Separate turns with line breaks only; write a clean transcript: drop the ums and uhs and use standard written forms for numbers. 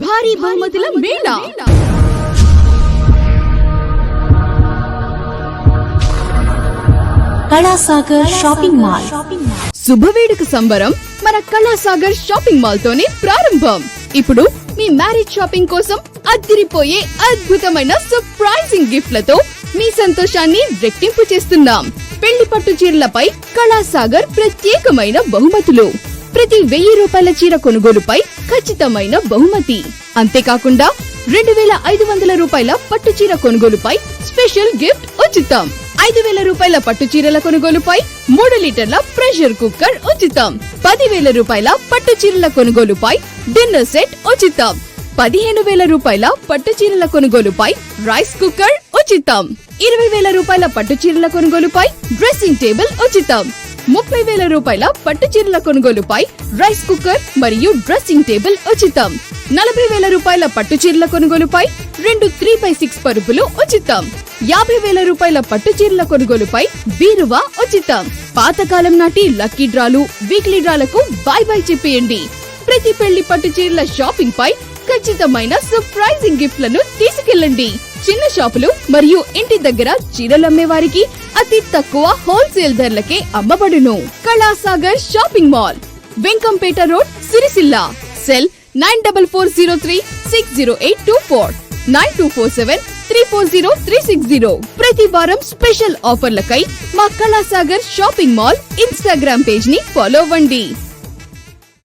భారీ బహుమతుల Mela
Kalasagar shopping mall.
శుభవేడుక సంబరం మన కళాసాగర్ షాపింగ్ మాల్ తోనే ప్రారంభం. ఇప్పుడు మీ మ్యారేజ్ షాపింగ్ కోసం అదిరిపోయే అద్భుతమైన సర్ప్రైజింగ్ గిఫ్ట్లతో మీ సంతోషాన్ని రెట్టింపు చేస్తున్నాం. పెళ్లి పట్టు చీరలపై కళాసాగర్ ప్రత్యేకమైన బహుమతులు. ప్రతి 1000 రూపాయల చీర కొనుగోలుపై ఖచ్చితమైన బహుమతి. అంతేకాకుండా 2500 రూపాయల పట్టు చీర కొనుగోలుపై స్పెషల్ గిఫ్ట్ ఉచితం. 5000 రూపాయల పట్టు చీరల కొనుగోలుపై 3 లీటర్ల ప్రెషర్ కుక్కర్ ఉచితం. 10,000 రూపాయల పట్టు చీరల కొనుగోలుపై డిన్నర్ సెట్ ఉచితం. 15,000 రూపాయల పట్టు చీరల కొనుగోలుపై రైస్ కుక్కర్ ఉచితం. 20,000 రూపాయల పట్టు చీరల కొనుగోలుపై డ్రెస్సింగ్ టేబుల్ ఉచితం. 30,000 రూపాయల పట్టు చీరల కొనుగోలుపై రైస్ కుక్కర్ మరియు డ్రెస్సింగ్ టేబుల్ ఉచితం. 40,000 రూపాయల పట్టు చీరల కొనుగోలుపై 2 3x6 పరుపులు ఉచితం. 50,000 రూపాయల పట్టు చీరల కొనుగోలుపై బీరువా ఉచితం. పాతకాలం నాటి లక్కీ డ్రాలు, వీక్లీ డ్రాలకు బాయ్ బాయ్ చెప్పేయండి. ప్రతి పెళ్లి పట్టు చీరల షాపింగ్ పై ఖచ్చితమైన సర్ప్రైజింగ్ గిఫ్ట్లను తీసుకెళ్లండి. చిన్న షాపులు మరియు ఇంటి దగ్గర చీరలు అమ్మే వారికి అతి తక్కువ హోల్సేల్ ధరలకే అమ్మబడును. Kalasagar shopping mall, Venkampeta road, Sircilla. Cell 9440360824 9247340360. ప్రతి వారం స్పెషల్ ఆఫర్లకై మా Kalasagar shopping mall Instagram page ని ఫాలో అవ్వండి.